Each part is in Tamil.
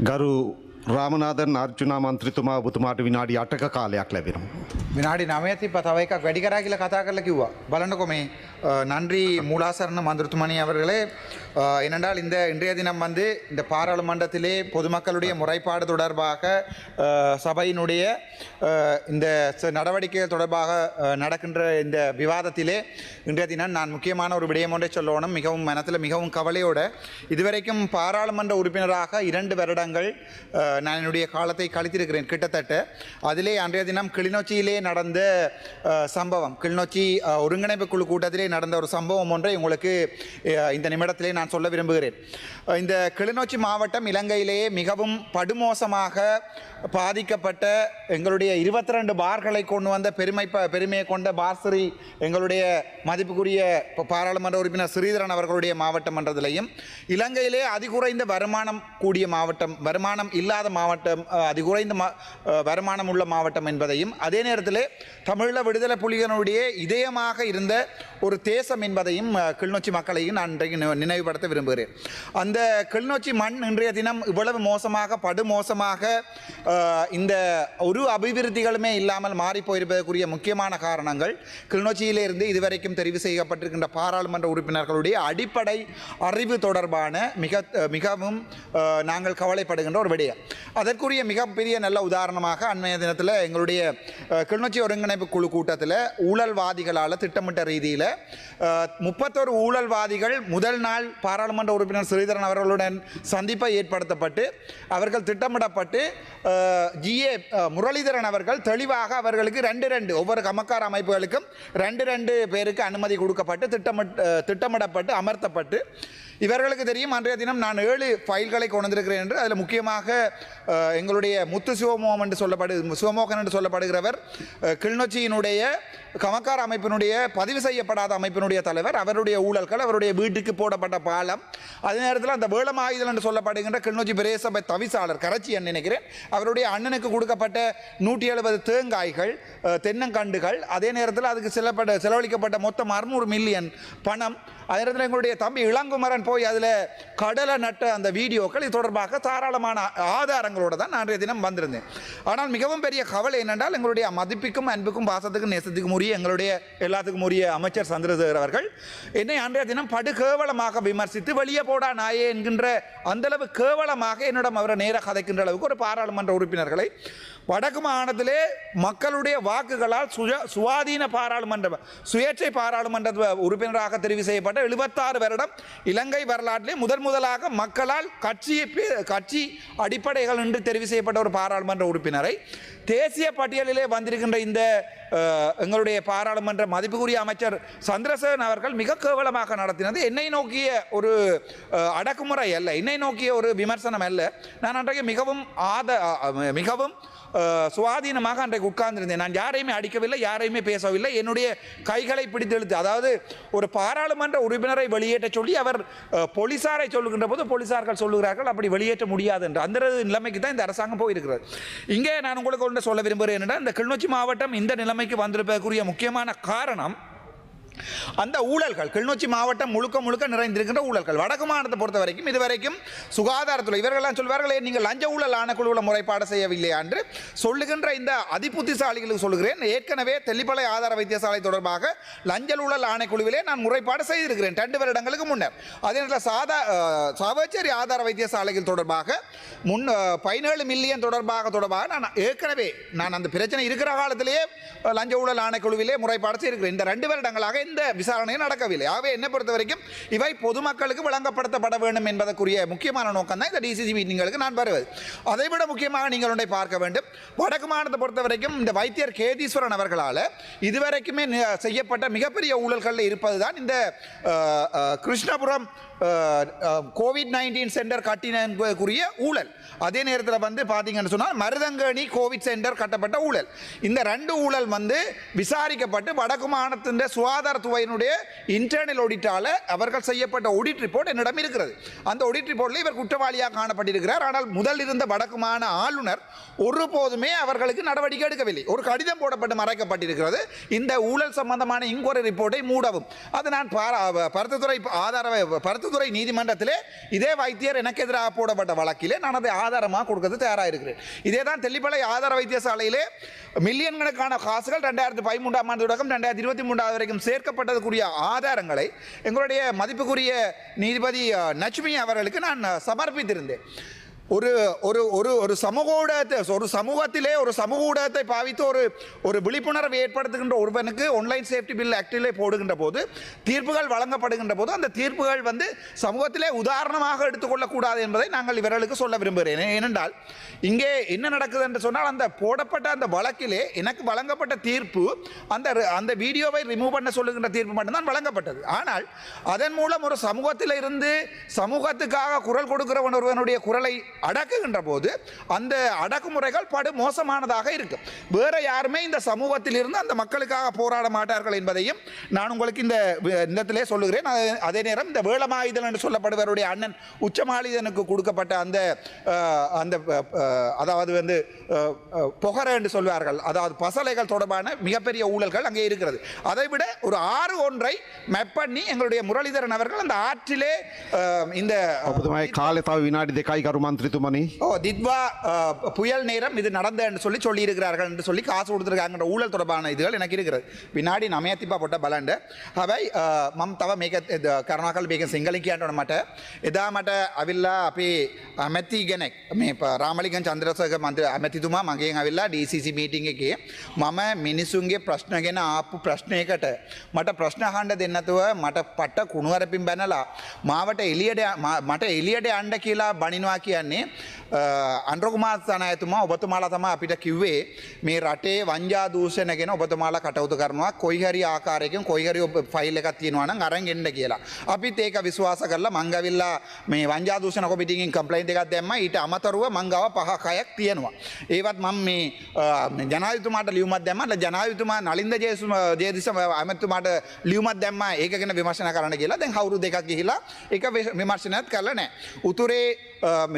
ගරු රාමනාදන් අර්ජුනා මන්ත්‍රීතුමා ඔබතුමාට විනාඩි 8ක කාලයක් ලැබෙනවා. විනාඩි 9 තිබ්බා තව එකක් වැඩි කරා කියලා කතා කරලා කිව්වා. බලන්නකො මේ நன்றி மூலாசரண மந்திரத்துமணி அவர்களே. ஏனென்றால் இந்த இன்றைய தினம் வந்து இந்த பாராளுமன்றத்திலே பொதுமக்களுடைய முறைப்பாடு தொடர்பாக சபையினுடைய இந்த நடவடிக்கைகள் தொடர்பாக நடக்கின்ற இந்த விவாதத்திலே இன்றைய தினம் நான் முக்கியமான ஒரு விடயம் ஒன்றை சொல்லணும். மிகவும் மனத்தில் மிகவும் கவலையோடு இதுவரைக்கும் பாராளுமன்ற உறுப்பினராக 2 வருடங்கள் நான் என்னுடைய காலத்தை கழித்திருக்கிறேன் கிட்டத்தட்ட. அதிலே அன்றைய தினம் கிளிநொச்சியிலே நடந்த சம்பவம், கிளிநொச்சி ஒருங்கிணைப்பு குழு கூட்டத்திலே நடந்த ஒரு சம்பவம் ஒன்றை உங்களுக்கு இந்த நிமிடத்திலே நான் சொல்ல விரும்புகிறேன். இந்த கிளிநொச்சி மாவட்டம் இலங்கையிலேயே மிகவும் படுமோசமாக பாதிக்கப்பட்ட எங்களுடைய 22 பார்களை கொண்டு வந்த பெருமையை கொண்ட பார்சரி எங்களுடைய மதிப்புக்குரிய பாராளுமன்ற உறுப்பினர் ஸ்ரீதரன் அவர்களுடைய மாவட்டம் என்றதிலையும், இலங்கையிலே அதிகுறைந்த வருமானம் கூடிய மாவட்டம், வருமானம் இல்லாத மாவட்டம், அதிகுறைந்த வருமானம் உள்ள மாவட்டம் என்பதையும், அதே நேரத்தில் தமிழீழ விடுதலை புலிகளுடைய இதயமாக இருந்த ஒரு தேசம் என்பதையும் கிளிநொச்சி மக்களையும் நான் இன்றைக்கு நினைவுபடுத்த விரும்புகிறேன். அந்த கிளிநொச்சி மண் இன்றைய தினம் இவ்வளவு மோசமாக படுமோசமாக இந்த ஒரு அபிவிருத்திகளுமே இல்லாமல் மாறி போயிருப்பதற்குரிய முக்கியமான காரணங்கள் கிளிநொச்சியிலிருந்து இதுவரைக்கும் தெரிவு செய்யப்பட்டிருக்கின்ற பாராளுமன்ற உறுப்பினர்களுடைய அடிப்படை அறிவு தொடர்பான மிகவும் நாங்கள் கவலைப்படுகின்ற ஒரு விடயம். அதற்குரிய மிகப்பெரிய நல்ல உதாரணமாக அண்மைய தினத்தில் எங்களுடைய கிளிநொச்சி ஒருங்கிணைப்பு குழு கூட்டத்தில் ஊழல்வாதிகளால் திட்டமிட்ட ரீதியில் 31 ஊழல்வாதிகள் முதல் நாள் பாராளுமன்ற உறுப்பினர் ஸ்ரீதரன் அவர்களுடன் சந்திப்பை ஏற்படுத்தப்பட்டு அவர்கள் திட்டமிடப்பட்டு ஜிஏ முரளிதரன் அவர்கள் தெளிவாக அவர்களுக்கு 2 ஒவ்வொரு கமக்கார அமைப்புகளுக்கும் 2 பேருக்கு அனுமதி கொடுக்கப்பட்டு திட்டமிடப்பட்டு அமர்த்தப்பட்டு, இவர்களுக்கு தெரியும் அன்றைய தினம் நான் 7 ஃபைல்களை கொண்டிருக்கிறேன் என்று. அதில் முக்கியமாக எங்களுடைய முத்து சிவமோகன் என்று சொல்லப்படுகிறவர் கிளிநொச்சியினுடைய கமக்கார அமைப்பினுடைய பதிவு செய்யப்படாத அமைப்பினுடைய தலைவர். அவருடைய ஊழல்கள், அவருடைய வீட்டுக்கு போடப்பட்ட பாலம், அதே நேரத்தில் அந்த வேளமாயுதல் என்று சொல்லப்படுகின்ற கிளிநொச்சி பிரதேச தவிசாளர் கரச்சி நினைக்கிறேன், அவருடைய அண்ணனுக்கு கொடுக்கப்பட்ட 170 தேங்காய்கள், தென்னங்கண்டுகள், அதே நேரத்தில் அதுக்கு செலவழிக்கப்பட்ட மொத்தம் 600 மில்லியன் பணம், அதே நேரத்தில் எங்களுடைய தம்பி இளங்குமரன் போய் அதில் கடலை நட்ட அந்த வீடியோக்கள், இது தொடர்பாக தாராளமான ஆதாரங்களோடு தான் நான் அன்றைய தினம் வந்திருந்தேன். ஆனால் மிகவும் பெரிய கவலை என்னென்றால் எங்களுடைய மதிப்புக்கும் அன்புக்கும் பாசத்துக்கும் நேசத்துக்கும் உரிய எங்களுடைய எல்லாத்துக்கும் உரிய அமைச்சர் சந்திரசேகர் அவர்கள் என்னை அன்றைய தினம் படுகேவலமாக விமர்சித்து வெளியே போடா நாயே என்கின்ற அந்தளவு கேவலமாக என்னிடம் அவரை நேராக கதைக்கின்ற அளவுக்கு ஒரு பாராளுமன்ற உறுப்பினர்களை வடக்கு மாகாணத்திலே மக்களுடைய வாக்குகளால் சுயாதீன பாராளுமன்ற சுயேட்சை பாராளுமன்ற உறுப்பினராக தெரிவு செய்யப்பட்ட 76 வருடம் இலங்கை வரலாற்றிலே முதலாக மக்களால் கட்சி அடிப்படைகள் என்று தெரிவு செய்யப்பட்ட ஒரு பாராளுமன்ற உறுப்பினரை தேசிய பட்டியலிலே வந்திருக்கின்ற இந்த எங்களுடைய பாராளுமன்ற மதிப்புக்குரிய அமைச்சர் சந்திரசேகரன் அவர்கள் மிக கேவலமாக நடத்தினது என்னை நோக்கிய ஒரு அடக்குமுறை அல்ல, என்னை நோக்கிய ஒரு விமர்சனம் அல்ல. நான் அன்றைக்கு மிகவும் சுவாதீனமாக அன்றைக்கு உட்கார்ந்திருந்தேன். நான் யாரையுமே அடிக்கவில்லை, யாரையுமே பேசவில்லை. என்னுடைய கைகளை பிடித்தெழுத்து, அதாவது ஒரு பாராளுமன்ற உறுப்பினரை வெளியேற்ற சொல்லி அவர் போலீசாரை சொல்லுகின்ற போது போலீசார்கள் சொல்லுகிறார்கள் அப்படி வெளியேற்ற முடியாது என்று. அந்த நிலைமைக்கு தான் இந்த அரசாங்கம் போயிருக்கிறது. இங்கே நான் உங்களுக்கு ஒன்று சொல்ல விரும்புகிறேன் என்றால், இந்த கிளிநொச்சி மாவட்டம் இந்த நிலைமைக்கு வந்திருப்பதற்குரிய முக்கியமான காரணம் அந்த ஊழல்கள். கிளிநொச்சி மாவட்டம் முழுக்க நிறைந்திருக்கின்ற ஊழல்கள். வடக்கு மாநிலத்தை பொறுத்த வரைக்கும் இதுவரைக்கும் சுகாதாரத்துறை இவர்கள்லாம் சொல்வார்களே, நீங்கள் லஞ்ச ஊழல் ஆணைக்குழுவில் முறைப்பாடு செய்யவில்லையா என்று சொல்லுகின்ற இந்த அதிபுத்திசாலிகளுக்கு சொல்லுகிறேன். ஏற்கனவே தெல்லிப்பளை ஆதார வைத்தியசாலை தொடர்பாக லஞ்ச ஊழல் ஆணைக்குழுவிலே நான் முறைப்பாடு செய்திருக்கிறேன் 2 வருடங்களுக்கு முன்னர். அதே நேரத்தில் சாவச்சேரி ஆதார வைத்தியசாலைகள் தொடர்பாக 17 மில்லியன் தொடர்பாக நான் ஏற்கனவே அந்த பிரச்சனை இருக்கிற காலத்திலேயே லஞ்ச ஊழல் ஆணைக்குழுவிலே முறைப்பாடு செய்திருக்கிறேன். இந்த 2 வருடங்களாக இந்த விசாரணையும் நடக்கவில்லை. ஆகவே என்னை பொறுத்த வரைக்கும் இவை பொதுமக்களுக்கு வழங்கப்படுத்தப்பட வேண்டும் என்பதற்குரிய முக்கியமான நோக்கம் தான் இந்த டிசிசி மீட்டிங்களுக்கு நான் வருவது. அதைவிட முக்கியமாக நீங்கள் ஒன்றை பார்க்க வேண்டும். வடக்கு மாநிலத்தை பொறுத்த வரைக்கும் இந்த வைத்தியர் கேதீஸ்வரன் அவர்களால் இதுவரைக்குமே செய்யப்பட்ட மிகப்பெரிய ஊழல்களில் இருப்பதுதான் இந்த கிருஷ்ணபுரம் COVID-19 சென்டர் கட்டினக்குரிய ஊழல். அதே நேரத்தில் பார்த்தீங்கன்னு சொன்னால் மருதங்கணி கோவிட் சென்டர் கட்டப்பட்ட ஊழல். இந்த 2 ஊழல் விசாரிக்கப்பட்டு வடக்கு மாநிலத்தின் சுகாதார அதிகாரத்துவையினுடைய இன்டர்னல் ஆடிட்டால அவர்கள் செய்யப்பட்ட ஆடிட் ரிப்போர்ட் என்னிடம் இருக்கிறது. அந்த ஆடிட் ரிப்போர்ட்டில் இவர் குற்றவாளியாக காணப்பட்டிருக்கிறார். ஆனால் முதல் இருந்த வடக்குமான ஆளுநர் ஒருபோதுமே அவர்களுக்கு நடவடிக்கை எடுக்கவில்லை. ஒரு கடிதம் போடப்பட்டு மறைக்கப்பட்டிருக்கிறது இந்த ஊழல் சம்பந்தமான இன்கொயரி ரிப்போர்ட்டை மூடவும். அது நான் பருத்தித்துறை நீதிமன்றத்திலே இதே வைத்தியர் எனக்கு எதிராக போடப்பட்ட வழக்கிலே நான் அதை ஆதாரமாக கொடுக்கிறது தயாராக இருக்கிறேன். இதே தான் தெல்லிப்பளை ஆதார வைத்தியசாலையிலே மில்லியன் கணக்கான காசுகள் 2013ஆம் ஆண்டு தொடக்கம் 2023 வரைக்கும் சேர்க்கப்பட்டதுக்குரிய ஆதாரங்களை எங்களுடைய மதிப்புக்குரிய நீதிபதி நச்மி அவர்களுக்கு நான் சமர்ப்பித்திருந்தேன். ஒரு ஒரு ஒரு ஒரு சமூக சமூகத்திலே ஒரு சமூக ஊடகத்தை பாவித்து ஒரு விழிப்புணர்வை ஏற்படுத்துகின்ற ஒருவனுக்கு ஆன்லைன் சேஃப்டி பில் ஆக்டிலே போடுகின்ற போது தீர்ப்புகள் வழங்கப்படுகின்ற போது அந்த தீர்ப்புகள் சமூகத்திலே உதாரணமாக எடுத்துக்கொள்ளக்கூடாது என்பதை நாங்கள் இவர்களுக்கு சொல்ல விரும்புகிறேன். ஏனென்றால் இங்கே என்ன நடக்குது என்று சொன்னால் அந்த போடப்பட்ட அந்த வழக்கிலே எனக்கு வழங்கப்பட்ட தீர்ப்பு அந்த வீடியோவை ரிமூவ் பண்ண சொல்லுகின்ற தீர்ப்பு மட்டும்தான் வழங்கப்பட்டது. ஆனால் அதன் மூலம் ஒரு சமூகத்தில் இருந்து சமூகத்துக்காக குரல் கொடுக்கிறவன் ஒருவனுடைய குரலை அடக்குகின்ற போது அந்த அடக்குமுறைகள் படு மோசமானதாக இருக்கும். வேற யாருமே இந்த சமூகத்தில் இருந்து அந்த மக்களுக்காக போராட மாட்டார்கள் என்பதையும் நான் உங்களுக்கு இந்த இடத்திலே சொல்லுகிறேன். அதே நேரம் இந்த வேளமாயுதல் என்று சொல்லப்படுவருடைய அண்ணன் உச்சமாளிதனுக்கு கொடுக்கப்பட்ட அந்த அதாவது புகர என்று சொல்வார்கள், அதாவது பசலைகள் தொடர்பான மிகப்பெரிய ஊழல்கள் அங்கே இருக்கிறது. அதைவிட ஒரு 6 மேப் பண்ணி எங்களுடைய முரளிதரன் அவர்கள் அந்த ஆற்றிலே இந்த කාලය තව විනාඩි 2යි කරු මන්ත්‍රීතුමනි. தித்வா புயல் நேரம் இது நடந்த என்று சொல்லி இருக்கிறார்கள் என்று சொல்லி காசு கொடுத்துருக்காங்க ஊழல் தொடர்பான இதுகள் எனக்கு இருக்கிறது. විනාඩි 9ක් තිබ්බා පොඩ්ඩක් බලන්න. හැබැයි මම තව මේක කරුණාකරලා මේක සිංහලෙන් කියන්න ඕන මට. එදා මට අවිල්ලා අපේ ඇමති කෙනෙක් මේ රාමලිංගන් චන්ද්‍රසේකර මන්ත්‍රී ඇමතිතුමා මගෙන් අවිල්ලා DCC මීටින් එකේ මම මිනිසුන්ගේ ප්‍රශ්න ගැන ආපු ප්‍රශ්නයකට මට ප්‍රශ්න අහන්න දෙන්න නැතුව මට පට කුණුවරපින් බැනලා මට එළියට යන්න කියලා බනිනවා කියන්නේ අනුර කුමාර සනායතුමා ඔබතුමාලා තමයි අපිට කිව්වේ මේ රටේ වංජා දූෂණ ගැන ඔබතුමාලා කටයුතු කරනවා කොයි හරි ආකාරයකින් කොයි හරි ෆයිල් එකක් තියෙනවා නම් අරන් එන්න කියලා. අපිත් ඒක විශ්වාස කරලා මං ගවිලා මේ වංජා දූෂණ කොමිටියකින් කම්ප්ලයින්ට් එකක් දැම්මා. ඊට අමතරව මං ගාව 5-6ක් තියෙනවා. ඒවත් මම මේ ජනාධිපතිතුමාට ලියුමක් දැම්මා. ජනාධිපතිතුමා නලින්ද ජයතිස්ස ඇමතිතුමාට ලියුමක් දැම්මා ඒක ගැන විමර්ශන කරන්න කියලා. දැන් අවුරුදු 2ක් ගිහිලා ඒක විමර්ශනයක් කරලා නැහැ. උතුරේ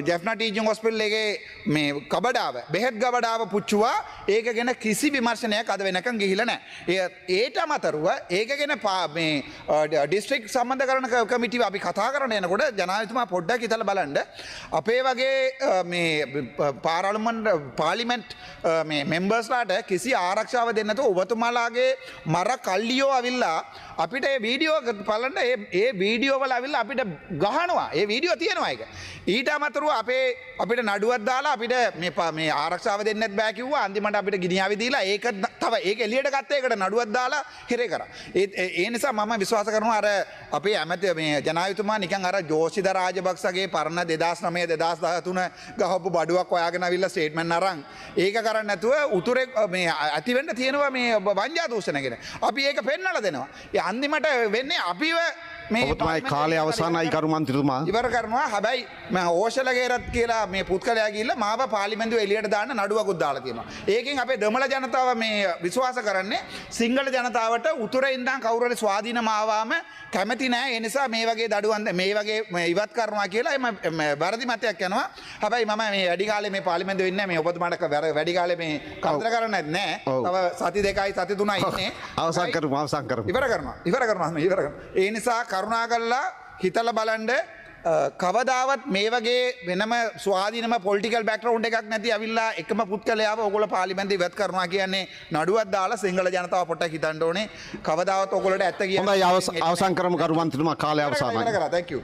ජෙෆ්නා ටීචින් හොස්පිටල් එකේ මේ කබඩාව බෙහෙත් ගබඩාව පුච්චුවා ඒක ගැන කිසි විමර්ශනයක් අද වෙනකන් ගිහිලා නැහැ. ඒට අමතරව ඒක ගැන මේ ඩිස්ට්‍රික්ට් සම්බන්ධකරණ කමිටුව අපි කතා කරන යනකොට ජනාධිපතිතුමා පොඩ්ඩක් හිතලා බලන්න අපේ වගේ මේ පාර්ලිමේන්ත් මේ මෙම්බර්ස්ලාට කිසි ආරක්ෂාව දෙන්න නැතුව ඔබතුමාලාගේ මර කල්ලියෝ අවිල්ලා අපිට ඒ වීඩියෝ බලන්න ඒ වීඩියෝ වල අවිල්ලා අපිට ගහනවා. ඒ වීඩියෝ තියෙනවා ඒක. ඊට අමතරව අපිට නඩුවක් දාලා අපිට මේ ආරක්ෂාව දෙන්නත් බෑ කිව්වා. අන්තිමට අපිට ගිනියාවි දීලා ඒක තව ඒක එළියට ගත්ත එකට නඩුවක් දාලා හිරේ කරා. ඒ නිසා මම විශ්වාස කරනවා අර අපේ ඇමති මේ ජනාධිපතිතුමා නිකන් අර ජෝසිද රාජපක්ෂගේ පරණ 2009 2013 ගහපු බඩුවක් හොයාගෙන අවිල්ලා ස්ටේට්මන්ට් අරන් ඒක කරන්නේ නැතුව උතුරේ මේ ඇති වෙන්න තියෙනවා මේ වංජා දූෂණ ගැන. අපි ඒක පෙන්නලා දෙනවා. අන්තිමට වෙන්නේ අපිව ඔබතුමායි කාලය අවසానයි කරු මන්ත්‍රීතුමා. ඉවර කරනවා. හැබැයි මම ඕෂලගේරත් කියලා මේ පුත්කලයා ගිහිල්ලා මාව පාර්ලිමේන්තුවේ එළියට දාන්න නඩුවකුත් දාලා තියෙනවා. ඒකෙන් අපේ දෙමළ ජනතාව මේ විශ්වාස කරන්නේ සිංහල ජනතාවට උතුරේ ඉඳන් කවුරු හරි ස්වාධීනම ආවම කැමති නැහැ. ඒ නිසා මේ වගේ දඩුවම් මේ වගේ ඉවත් කරනවා කියලා එම වැරදි මතයක් යනවා. හැබැයි මම මේ වැඩි කාලේ මේ පාර්ලිමේන්තුවේ ඉන්නේ මේ ඔබතුමාට වැඩි කාලේ මේ කරදර කරන්නේ නැහැ. තව සති 2යි සති 3යි ඉන්නේ. අවසන් කරමු. ඉවර කරනවා. ඒ නිසා කරුණා කරලා හිතලා බලන්න කවදාවත් මේ වගේ වෙනම ස්වාධීනම පොලිටිකල් බෑක්ග්‍රවුන්ඩ් එකක් නැති අවිල්ලා එකම පුත්කලයාව ඕගොල්ලෝ පාර්ලිමේන්තුවේ ඉවත් කරනවා කියන්නේ නඩුවක් දාලා සිංහල ජනතාව පොට්ටක් හිතන්න ඕනේ. කවදාවත් ඕගොල්ලෝට ඇත්ත කියන්නේ. හොඳයි අවසන් කරමු කරු මන්ත්‍රීතුමා කාලය අවසానයි. Thank you.